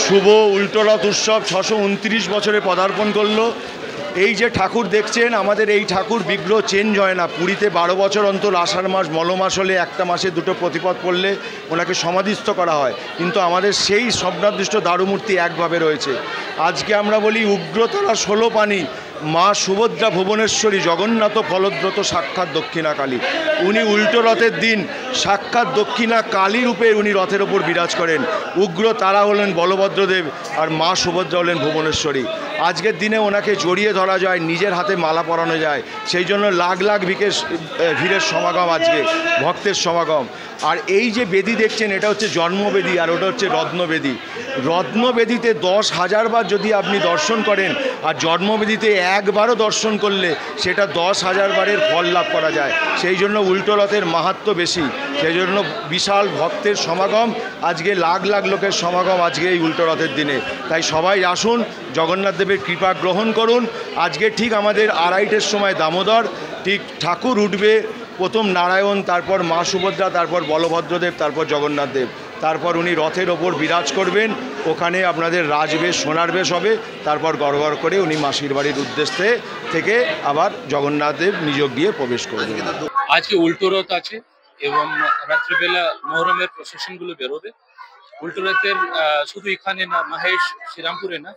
শুভ উল্টো রথ উৎসব 629 বছরে পদার্পণ করলো। এই যে ঠাকুর দেখছেন, আমাদের এই ঠাকুর বিগ্রহ চেঞ্জ হয় না। পুরীতে 12 বছর অন্তর আষাঢ় মাস, মলমাস হলে একটা মাসে দুটো প্রতিপদ পড়লে ওনাকে সমাধিস্থ করা হয়, কিন্তু আমাদের সেই স্বপ্নাদৃষ্ট দারুমূর্তি একভাবে রয়েছে। আজকে আমরা বলি উগ্রতারা 16 পানি, মা সুভদ্রা ভুবনেশ্বরী, জগন্নাথ ফলদ্রত সাক্ষাৎ দক্ষিণা কালী। উনি উল্টো রথের দিন সাক্ষাৎ দক্ষিণা কালী রূপে উনি রথের ওপর বিরাজ করেন। উগ্র তারা হলেন বলভদ্রদেব আর মা সুভদ্রা হলেন ভুবনেশ্বরী। আজকের দিনে ওনাকে জড়িয়ে ধরা যায়, নিজের হাতে মালা পরানো যায়, সেই জন্য লাখ লাখ ভিড়ের সমাগম, আজকে ভক্তের সমাগম। আর এই যে বেদি দেখছেন, এটা হচ্ছে জন্মবেদী আর ওটা হচ্ছে রত্নবেদী। রত্নবেদীতে 10,000 বার যদি আপনি দর্শন করেন আর জন্মবেদীতে একবারও দর্শন করলে সেটা 10,000 বারের ফল লাভ করা যায়। সেই জন্য উল্টো রথের মাহাত্ম্য বেশি, সেই জন্য বিশাল ভক্তের সমাগম, আজকে লাখ লাখ লোকের সমাগম আজকে এই উল্টো রথের দিনে। তাই সবাই আসুন, জগন্নাথ দেবের কৃপা গ্রহণ করুন। আজকে ঠিক আমাদের 2:30-এর সময় দামোদর, ঠিক ঠাকুর উঠবে প্রথম নারায়ণ, তারপর মা সুভদ্রা, তারপর বলভদ্রদেব, তারপর জগন্নাথ দেব, তারপর উনি রথের ওপর বিরাজ করবেন। ওখানে আপনাদের রাজবেশ, সোনার বেশ হবে, তারপর গড়গড় করে উনি মাসির বাড়ির উদ্দেশ্যে থেকে আবার জগন্নাথ দেব নিজ গিয়ে প্রবেশ করবেন। আজকে উল্টো রথ আছে এবং রাত্রিবেলা মহরমের প্রসেশনগুলো বেরোবে। উল্টো রথের শুধু এখানে না, মহেশ, শ্রীরামপুরে না,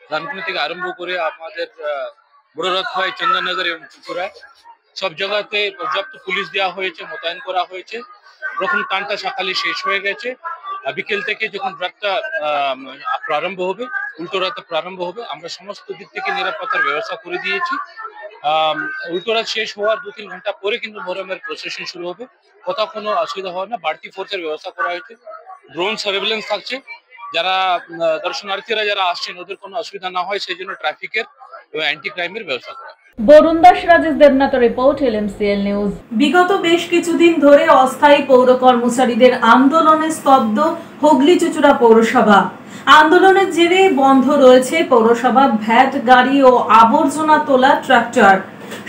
রানপুর থেকে আরম্ভ করে আমাদের বড় রথ হয় চন্দননগর এবং চুচুড়ায়। সব জায়গাতে পর্যাপ্ত পুলিশ দেওয়া হয়েছে, মোতায়েন করা হয়েছে। প্রথম টানটা সকালে শেষ হয়ে গেছে। বিকেল থেকে যখন রথটা প্রারম্ভ হবে, উল্টো রথ প্রারম্ভ হবে, আমরা সমস্ত দিক থেকে নিরাপত্তার ব্যবস্থা করে দিয়েছি। উল্টো রথ শেষ হওয়ার 2-3 ঘন্টা পরে কিন্তু মহরমের প্রসেশন শুরু হবে। কোথাও কোনো অসুবিধা হয় না। বাড়তি ফোর্সের ব্যবস্থা করা হয়েছে। ড্রোন সার্ভেলেন্স থাকছে, যারা দর্শনার্থীরা যারা আসছেন ওদের কোনো অসুবিধা না হয় সেই জন্য ট্রাফিকের এবং অ্যান্টি ক্রাইমের ব্যবস্থা করা। Barun Das, Rajesh Debnath report, LMCL news. বিগত বেশ কিছুদিন ধরে অস্থায়ী পৌর কর্মচারীদের আন্দোলনে স্তব্ধ হুগলি চুঁচুড়া পৌরসভা। আন্দোলনের জেরে বন্ধ রয়েছে পৌরসভার ভ্যাট গাড়ি ও আবর্জনা তোলা ট্রাক্টর।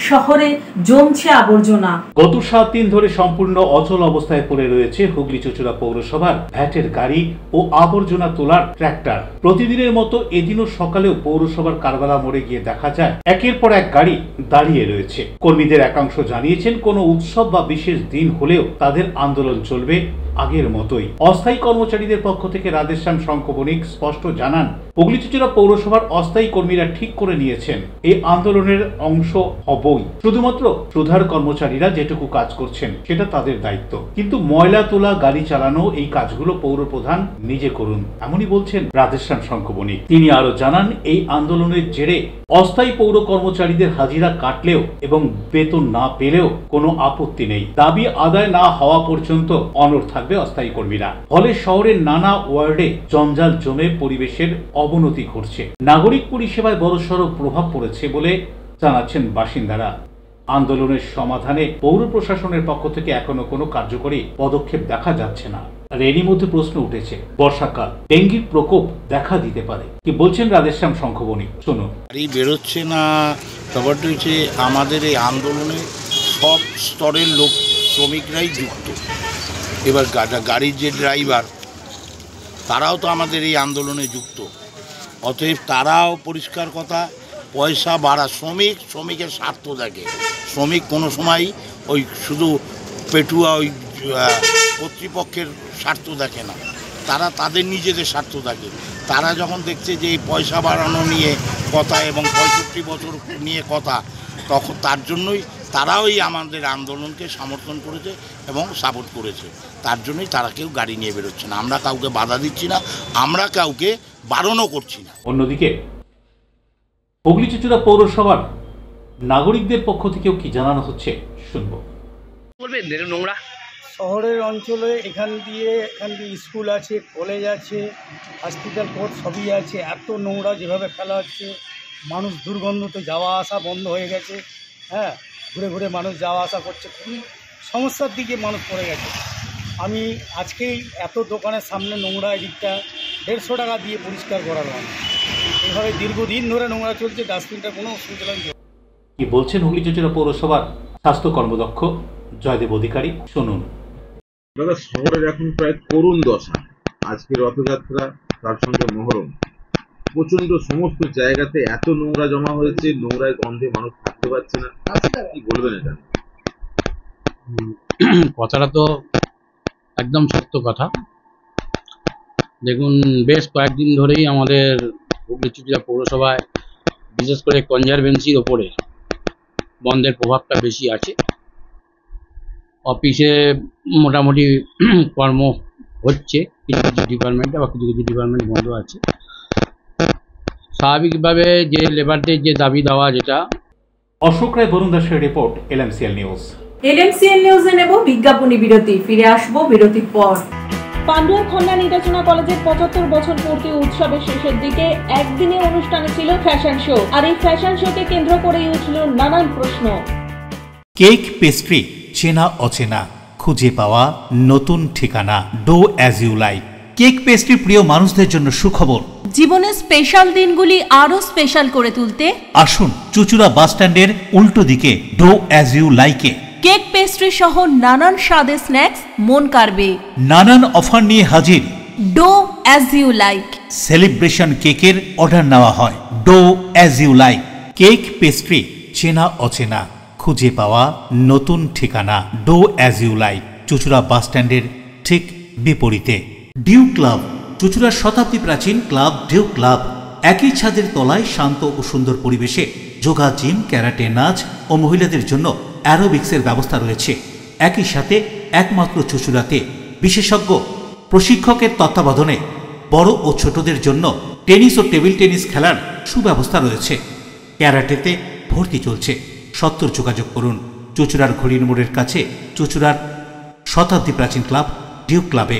শহরে জমছে আবর্জনা। গত 7 দিন ধরে সম্পূর্ণ অচল অবস্থায় পড়ে রয়েছে হুগলি চুঁচুড়া পৌরসভার ভ্যাটের গাড়ি ও আবর্জনা তোলার ট্রাক্টর। প্রতিদিনের মতো এদিনও সকালেও পৌরসভার কারবালা মোড়ে গিয়ে দেখা যায় একের পর এক গাড়ি দাঁড়িয়ে রয়েছে। কর্মীদের একাংশ জানিয়েছেন কোনো উৎসব বা বিশেষ দিন হলেও তাদের আন্দোলন চলবে আগের মতোই। অস্থায়ী কর্মচারীদের পক্ষ থেকে রাধেশ্যাম শঙ্খ বণিক স্পষ্ট জানান, হুগলি চুঁচুড়া পৌরসভার অস্থায়ী কর্মীরা ঠিক করে নিয়েছেন এই আন্দোলনের অংশ হবই। শুধুমাত্র সুধার কর্মচারীরা যেটুকু কাজ করছেন সেটা তাদের দায়িত্ব, কিন্তু ময়লা তোলা, গাড়ি চালানো এই কাজগুলো পৌর প্রধান নিজে করুন, এমনই বলছেন রাধেশ্যাম শঙ্খ বণিক। তিনি আরো জানান, এই আন্দোলনের জেরে অস্থায়ী পৌর কর্মচারীদের হাজিরা কাটলেও এবং বেতন না পেলেও কোনো আপত্তি নেই। দাবি আদায় না হওয়া পর্যন্ত অনড় থাকবে অস্থায়ী কর্মীরা। ফলে শহরের নানা ওয়ার্ডে জঞ্জাল জমে পরিবেশের অবনতি ঘটছে। নাগরিক পরিষেবায় বড়সড় প্রভাব পড়েছে বলে জানাচ্ছেন বাসিন্দারা। আন্দোলনের সমাধানে পৌর প্রশাসনের পক্ষ থেকে এখনো কোনো কার্যকরী পদক্ষেপ দেখা যাচ্ছে না। আর এরই মধ্যে প্রশ্ন উঠেছে, বর্ষাকাল, ডেঙ্গির প্রকোপ দেখা দিতে পারে। কি বলছেন রাধেশ্যাম শঙ্খ বণিক, শুনুন। গাড়ি বেরোচ্ছে না, ব্যাপারটা হচ্ছে আমাদের এই আন্দোলনে সব স্তরের লোক, শ্রমিকরাই যুক্ত। এবার গাড়ির যে ড্রাইভার, তারাও তো আমাদের এই আন্দোলনে যুক্ত। অতএব তারাও পরিষ্কার কথা, পয়সা বাড়া, শ্রমিকের স্বার্থ দেখে। শ্রমিক কোনো সময় ওই শুধু পেটুয়া ওই কর্তৃপক্ষের স্বার্থ দেখে না, তারা তাদের নিজেদের স্বার্থ দেখে। তারা যখন দেখছে যে এই পয়সা বাড়ানো নিয়ে কথা এবং 65 বছর নিয়ে কথা, তখন তার জন্যই তারাও এই আমাদের আন্দোলনকে সমর্থন করেছে এবং সাপোর্ট করেছে। তার জন্যই তারা কেউ গাড়ি নিয়ে বেরোচ্ছে না। আমরা কাউকে বাধা দিচ্ছি না, আমরা কাউকে বারণও করছি না। অন্যদিকে হুগলি চুঁচুড়া পৌরসভার নাগরিকদের পক্ষ থেকেও কি জানানো হচ্ছে শুনবো। নোংরা শহরের অঞ্চলে এখান দিয়ে স্কুল আছে, কলেজ আছে, হসপিটাল, কোর্ট সবই আছে। এত নোংরা যেভাবে ফেলা হচ্ছে, মানুষ দুর্গন্ধতে যাওয়া আসা বন্ধ হয়ে গেছে। হ্যাঁ, ঘুরে ঘুরে মানুষ যাওয়া আসা করছে, খুবই সমস্যার দিকে মানুষ পড়ে গেছে। আমি আজকেই এত দোকানের সামনে নোংরা এদিকটা 150 টাকা দিয়ে পরিষ্কার করালাম। এইভাবে দীর্ঘদিন ধরে নোংরা চলছে, ডাস্টবিনটা কোনো সঞ্চালন। কি বলছেন হুগলি চুঁচুড়া পৌরসভার স্বাস্থ্য কর্মদক্ষ জয়দেব অধিকারী, শুনুন। দাদা, শহরের এখন প্রায় করুণ দশা। আজকে রথযাত্রা, তার সঙ্গে মহরম, প্রচন্ড সমস্ত জায়গাতে এত নোংরা জমা হয়েছে, নোংরায় গন্ধে মানুষ থাকতে পারছে না। কি বলবেন এটা? কথাটা তো একদম সত্য কথা। দেখুন, বেশ কয়েকদিন ধরেই আমাদের হুগলি চুঁচুড়া পৌরসভায় বিশেষ করে কনজারভেন্সির ওপরে বন্ধের প্রভাবটা বেশি আছে। অফিসে মোটামুটি কর্ম হচ্ছে, কিছু কিছু ডিপার্টমেন্টে বা কিছু কিছু ডিপার্টমেন্ট বন্ধ আছে। স্বাভাবিকভাবে যে লেবারদের যে দাবি দেওয়া, যেটা। অশোক রায়, বরুণ দাসের রিপোর্ট, LMCL নিউজ। LMCL নিউজে নেব বিজ্ঞাপনী বিরতি, ফিরে আসবো বিরতির পর। পান্ডুয়ার খন্না নির্বাচনা কলেজের 75 বছর পূর্তি উৎসবের শেষের দিকে একদিনে অনুষ্ঠানে ছিল ফ্যাশন শো। আর এই ফ্যাশন শোকে কেন্দ্র করেই উঠল নানান প্রশ্ন। কেক, পেস্ট্রি, চেনা অচেনা, খুঁজে পাওয়া নতুন ঠিকানা, do as you like. Cake pastry প্রিয় মানুষদের জন্য সুখবর। জীবনের স্পেশাল দিনগুলি আরো স্পেশাল করে তুলতে আসুন চুঁচুড়া বাস স্ট্যান্ডের উল্টো দিকে ডো অ্যাজ ইউ লাইকে। কেক, পেস্ট্রি সহ নানান স্বাদের স্ন্যাক্স মন কাড়বে। নানান অফার নিয়ে হাজির do as you like. Celebration কেকের অর্ডার নেওয়া হয়। Do as you like. Cake, pastry, চেনা অচেনা, খুঁজে পাওয়া নতুন ঠিকানা, ডো অ্যাজ ইউ লাইক। চুঁচুড়া বাস স্ট্যান্ডের ঠিক বিপরীতে। ডিউ ক্লাব, চুঁচুড়ার শতাব্দী প্রাচীন ক্লাব ডিউ ক্লাব। একই ছাদের তলায় শান্ত ও সুন্দর পরিবেশে যোগা, জিম, ক্যারাটে, নাচ ও মহিলাদের জন্য অ্যারোবিক্সের ব্যবস্থা রয়েছে। একই সাথে একমাত্র চুঁচুড়াতে বিশেষজ্ঞ প্রশিক্ষকের তত্ত্বাবধানে বড় ও ছোটদের জন্য টেনিস ও টেবিল টেনিস খেলার সুব্যবস্থা রয়েছে। ক্যারাটেতে ভর্তি চলছে। সত্তর যোগাযোগ করুন চুঁচুড়ার ঘড়ির মোড়ের কাছে চুঁচুড়ার শতাব্দী প্রাচীন ক্লাব ডিউ ক্লাবে।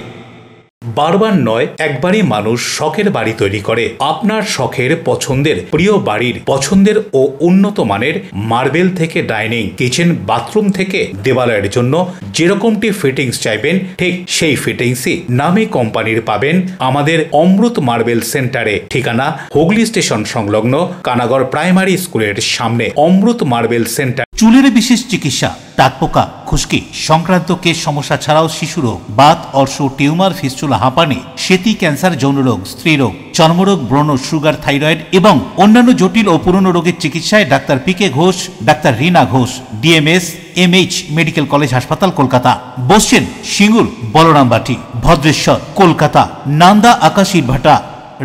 বারবার নয়, একবারই মানুষ শখের বাড়ি তৈরি করে। আপনার শখের পছন্দের প্রিয় বাড়ির পছন্দের ও উন্নত মানের মার্বেল থেকে ডাইনিং, কিচেন, বাথরুম থেকে দেওয়ালের জন্য যেরকমটি ফিটিংস চাইবেন ঠিক সেই ফিটিংসই নামী কোম্পানির পাবেন আমাদের অমৃত মার্বেল সেন্টারে। ঠিকানা হুগলি স্টেশন সংলগ্ন কানাগড় প্রাইমারি স্কুলের সামনে অমৃত মার্বেল সেন্টার। চুলের বিশেষ চিকিৎসা, টাকপোকা, খুশকি সংক্রান্ত কেশ সমস্যা ছাড়াও শিশুরোগ, বাত, অর্শ, টিউমার, ফিস্টুলা, হাঁপানি, সেতি, ক্যান্সার, যৌনরোগ, স্ত্রীরোগ, চর্মরোগ, ব্রণ, সুগার, থাইরয়েড এবং অন্যান্য জটিল ও পুরনো রোগের চিকিৎসায় doctor PK Ghosh, doctor Rina Ghosh, DMS MH medical college হাসপাতাল, কলকাতা। বসছেন সিঙ্গুর, বলরামবাটি, ভদ্রেশ্বর, কলকাতা। নান্দা, আকাশ ইটভাটা,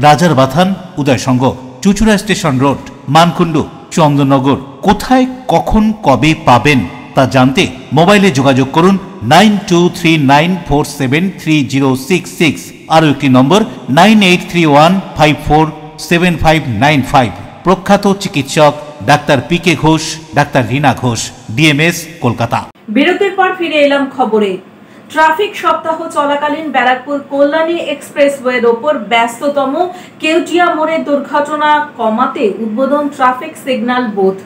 রাজার বাথান, উদয়সঙ্গ, চুচুড়া স্টেশন রোড, মানকুণ্ডু, চন্দননগর। কোথায়, কখন, কবে পাবেন তা জানতে মোবাইলে যোগাযোগ করুন 9239473066। আরও একটি নম্বর 9831547595। প্রখ্যাত চিকিৎসক doctor PK Ghosh, doctor Rina Ghosh, DMS, Kolkata. বিরতির পর ফিরে এলাম খবরে। ট্রাফিক সপ্তাহ চলাকালীন ব্যারাকপুর কল্যাণী এক্সপ্রেসওয়ের ওপর ব্যস্ততম কেউটিয়া মোড়ে দুর্ঘটনা কমাতে উদ্বোধন ট্রাফিক সিগন্যাল বুথ।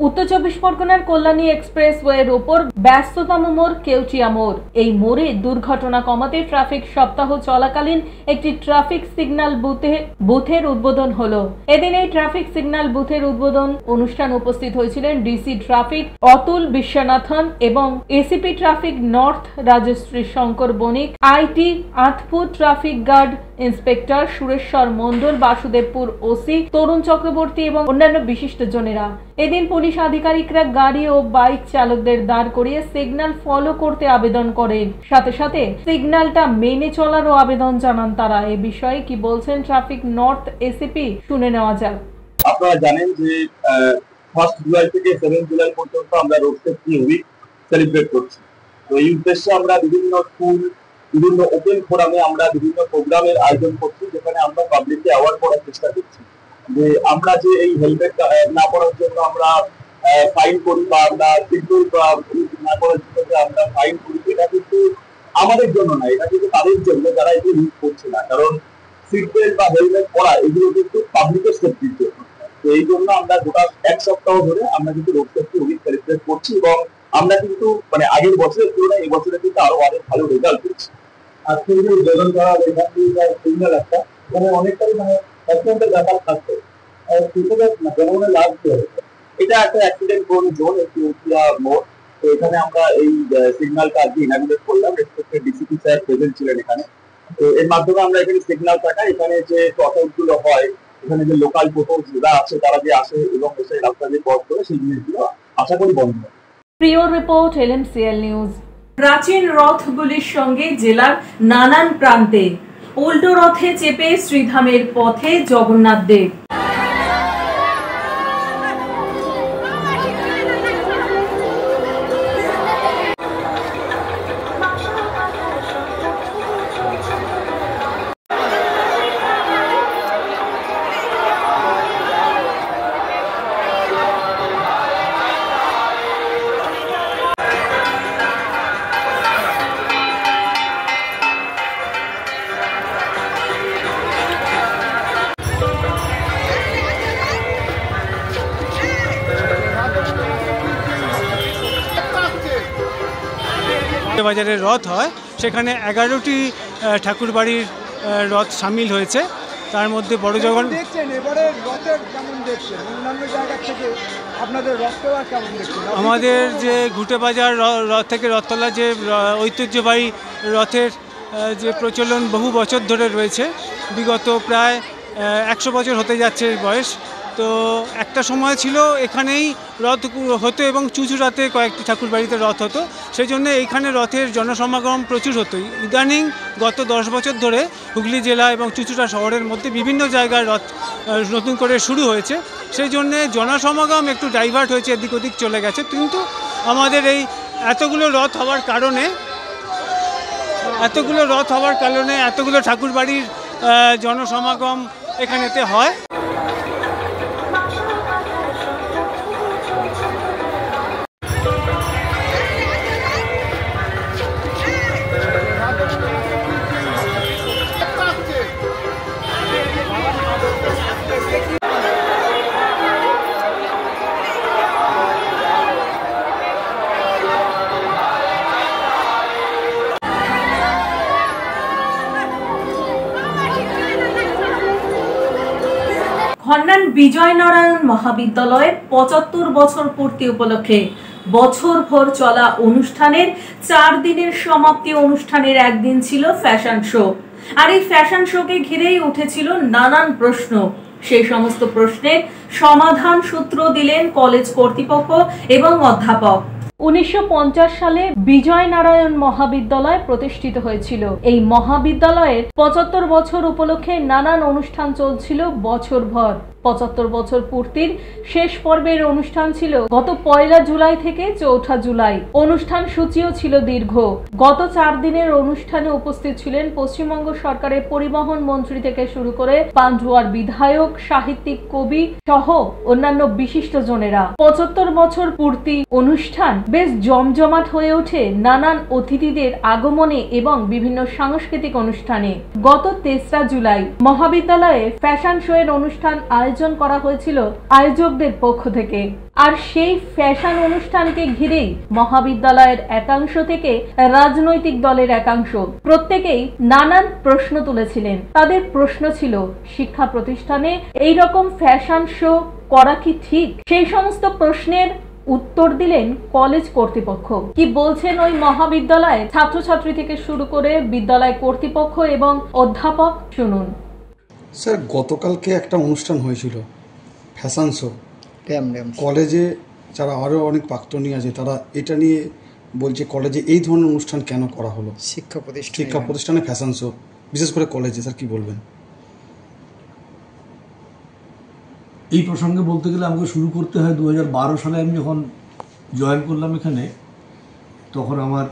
উত্তর চব্বিশ পরগনার কল্যাণী এক্সপ্রেসওয়ের ওপর ব্যস্ততম মোড় কেউটিয়া মোড়। এই মোড়ে দুর্ঘটনা কমাতে ট্রাফিক সপ্তাহ চলাকালীন একটি ট্রাফিক সিগন্যাল বুথের উদ্বোধন হলো। এদিন এই ট্রাফিক সিগন্যাল বুথের উদ্বোধন অনুষ্ঠান উপস্থিত হয়েছিলেন ডিসি ট্রাফিক অতুল বিশ্বনাথন এবং ACP traffic north Rajashree Shankar Banik, IT Atpur traffic guard inspector Sureshwar Mondal, Basudebpur OC Tarun Chakraborty এবং অন্যান্য বিশিষ্টজনেরা। এদিন পুলিশ আধিকারিকরা গাড়ি ও বাইক চালকদের দাঁড় করিয়ে সিগন্যাল ফলো করতে আবেদন করেন, সাথে সাথে সিগন্যালটা মেনে চলারও আবেদন জানান তারা। এ বিষয়ে কি বলছেন ট্রাফিক নর্থ এসিপি, শুনে নেওয়া যাক। আপনারা জানেন যে 1 জুলাই থেকে 7 জুলাই পর্যন্ত আমরা রোড সেফটি উইক সেলিব্রেট করছি। তো এই উদ্দেশ্যে আমরা বিভিন্ন স্কুল, বিভিন্ন ওপেন ফোরামে আমরা বিভিন্ন প্রোগ্রামের আয়োজন করছি, যেখানে আমরা পাবলিককে অ্যাওয়ার করার চেষ্টা করছি যে আমরা যে এই হেলমেট না পরার জন্য আমরা ফাইন করি বা আমরা সিগন্যাল না করার জন্য যে আমরা ফাইন করি, এটা কিন্তু আমাদের জন্য না, এটা কিন্তু তাদের জন্য যারা এগুলো ইউজ করছে না। কারণ সিট বেল্ট বা হেলমেট পরা এগুলো কিন্তু পাবলিকের সেফটির জন্য। তো এই জন্য আমরা গোটা 1 সপ্তাহ ধরে আমরা কিন্তু রোড সেফটি উইক সেলিব্রেট করছি এবং আমরা কিন্তু মানে আগের বছরের তুলনায় এই বছরে কিন্তু আরো অনেক ভালো রেজাল্ট পেয়েছি। আজকে যে উদ্বোধন করা সিগন্যাল একটা মানে অনেকটাই মানে অ্যাক্সিডেন্টের ব্যাপার থাকছে, যেমন লাস্ট এটা একটা অ্যাক্সিডেন্ট কোন জোন কেউটিয়া মোড়। তো এখানে আমরা এই সিগন্যালটা আজকে ইনাগুরেট করলাম, রেসপেক্টেড ডিসিপি স্যার প্রেজেন্ট ছিলেন এখানে। তো এর মাধ্যমে আমরা এখানে সিগন্যাল থাকা, এখানে যে টটোগুলো হয়, এখানে যে লোকাল টোটো যারা আছে তারা যে আসে এবং এসে রাস্তা দিয়ে পথ করে সেই জিনিসগুলো আশা করি বন্ধ হবে। প্রিয় রিপোর্ট LMCL নিউজ। প্রাচীন রথগুলির সঙ্গে জেলার নানান প্রান্তে উল্টো রথে চেপে শ্রীধামের পথে জগন্নাথ দেব। বাজারে রথ হয়, সেখানে 11টি ঠাকুরবাড়ির রথ সামিল হয়েছে। তার মধ্যে বড় জগন্নাথ দেখছেন এবারে রথের কেমন দেখছেন, অন্যান্য জায়গা থেকে আপনাদের রথটা কেমন দেখছেন? আমাদের যে ঘুটে বাজার রথ থেকে রথতলা যে ঐতিহ্যবাহী রথের যে প্রচলন বহু বছর ধরে রয়েছে, বিগত প্রায় 100 বছর হতে যাচ্ছে বয়স। তো একটা সময় ছিল এখানেই রথ হতো এবং চুচুড়াতে কয়েকটি ঠাকুরবাড়িতে রথ হতো, সেই জন্য এইখানে রথের জনসমাগম প্রচুর হতো। ইদানিং গত 10 বছর ধরে হুগলি জেলা এবং চুচুড়া শহরের মধ্যে বিভিন্ন জায়গায় রথ নতুন করে শুরু হয়েছে, সেই জন্যে জনসমাগম একটু ডাইভার্ট হয়েছে, এদিক ওদিক চলে গেছে। কিন্তু আমাদের এই এতগুলো রথ হওয়ার কারণে এতগুলো ঠাকুরবাড়ির জনসমাগম এখানেতে হয়। বিজয়নারায়ণ মহাবিদ্যালয়ের ৭৫ বছর পূর্তি উপলক্ষে বছরভর চলা অনুষ্ঠানের 4 দিনের সমাপ্তি অনুষ্ঠানের একদিন ছিল ফ্যাশন শো। আর এই ফ্যাশন শোকে ঘিরেই উঠেছিল নানান প্রশ্ন। সেই সমস্ত প্রশ্নের সমাধান সূত্র দিলেন কলেজ কর্তৃপক্ষ এবং অধ্যাপক। 1950 সালে বিজয়নারায়ণ মহাবিদ্যালয় প্রতিষ্ঠিত হয়েছিল। এই মহাবিদ্যালয়ের 75 বছর উপলক্ষে নানান অনুষ্ঠান চলছিল বছরভর। 75 বছর পূর্তির শেষ পর্বের অনুষ্ঠান ছিল গত 1 জুলাই থেকে 4 জুলাই। অনুষ্ঠান সূচিও ছিল দীর্ঘ। গত 4 দিনের অনুষ্ঠানে উপস্থিত ছিলেন পশ্চিমবঙ্গ সরকারের পরিবহন মন্ত্রী থেকে শুরু করে পান্ডুয়ার বিধায়ক, সাহিত্যিক, কবি সহ অন্যান্য বিশিষ্টজনেরা। 75 বছর পূর্তি অনুষ্ঠান বেশ জমজমাট হয়ে ওঠে নানান অতিথিদের আগমনে এবং বিভিন্ন সাংস্কৃতিক অনুষ্ঠানে। গত 3 জুলাই মহাবিদ্যালয়ে ফ্যাশন শো এর অনুষ্ঠান আয়োজন করা হয়েছিল আয়োজকদের পক্ষ থেকে। আর সেই ফ্যাশন অনুষ্ঠানকে ঘিরেই মহাবিদ্যালয়ের একাংশ থেকে রাজনৈতিক দলের একাংশ প্রত্যেকেই নানান প্রশ্ন তুলেছিলেন। তাদের প্রশ্ন ছিল, শিক্ষা প্রতিষ্ঠানে এই রকম ফ্যাশন শো করা কি ঠিক? সেই সমস্ত প্রশ্নের উত্তর দিলেন কলেজ কর্তৃপক্ষ। কি বলছেন ওই মহাবিদ্যালয়ের ছাত্রছাত্রী থেকে শুরু করে বিদ্যালয় কর্তৃপক্ষ এবং অধ্যাপক, শুনুন। স্যার, গতকালকে একটা অনুষ্ঠান হয়েছিল ফ্যাশন শো কলেজে। যারা আরও অনেক প্রাক্তনী আছে তারা এটা নিয়ে বলছে কলেজে এই ধরনের অনুষ্ঠান কেন করা হলো? শিক্ষা প্রতিষ্ঠানে ফ্যাশন শো, বিশেষ করে কলেজে, স্যার কি বলবেন? এই প্রসঙ্গে বলতে গেলে আমাকে শুরু করতে হয় 2012 সালে আমি যখন জয়েন করলাম এখানে, তখন আমার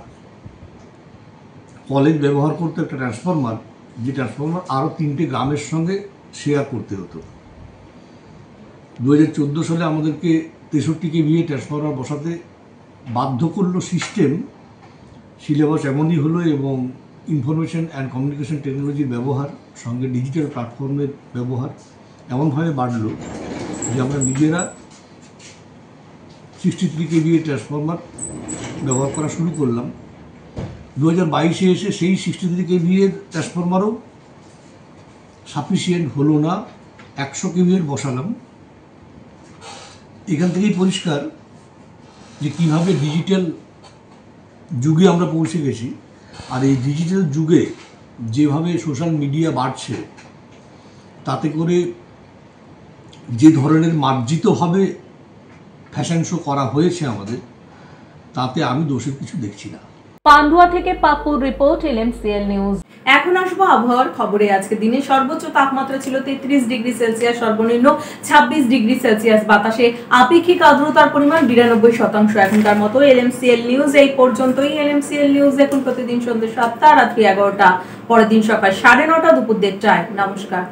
কলেজ ব্যবহার করতে একটা ট্রান্সফরমার, যে ট্রান্সফরমার আরও 3টে গ্রামের সঙ্গে শেয়ার করতে হতো। 2014 সালে আমাদেরকে 63 kVA ট্রান্সফরমার বসাতে বাধ্য করলো সিস্টেম। সিলেবাস এমনই হলো এবং ইনফরমেশন অ্যান্ড কমিউনিকেশন টেকনোলজির ব্যবহার সঙ্গে ডিজিটাল প্ল্যাটফর্মের ব্যবহার এমনভাবে বাড়লো যে আমরা নিজেরা 63 kVA ট্রান্সফরমার ব্যবহার করা শুরু করলাম। 2022-এ এসে সেই 63 kVA ট্রান্সফরমারও সাফিসিয়েন্ট হলো না, 100 kVA বসালাম। এখান থেকেই পরিষ্কার যে কীভাবে ডিজিটাল যুগে আমরা পৌঁছে গেছি। আর এই ডিজিটাল যুগে যেভাবে সোশ্যাল মিডিয়া বাড়ছে, তাতে করে যে ধরনের মার্জিতভাবে ফ্যাশন শো করা হয়েছে আমাদের, তাতে আমি দোষের কিছু দেখছি না। পান্ডুয়া থেকে পাপুর রিপোর্ট, LMCL নিউজ। এখন আসবো আবহাওয়ার খবরে। আজকে দিনে সর্বোচ্চ তাপমাত্রা ছিল 33 ডিগ্রি সেলসিয়াস, সর্বনিম্ন 26 ডিগ্রি সেলসিয়াস। বাতাসে আপেক্ষিক আর্দ্রতার পরিমাণ 92%। এখনকার মতো LMCL নিউজ এই পর্যন্তই। LMCL নিউজ দেখুন প্রতিদিন সন্ধ্যে 7টা, রাত্রি 11টা, পরের দিন সকাল 9:30, দুপুর 1:30টায়। নমস্কার।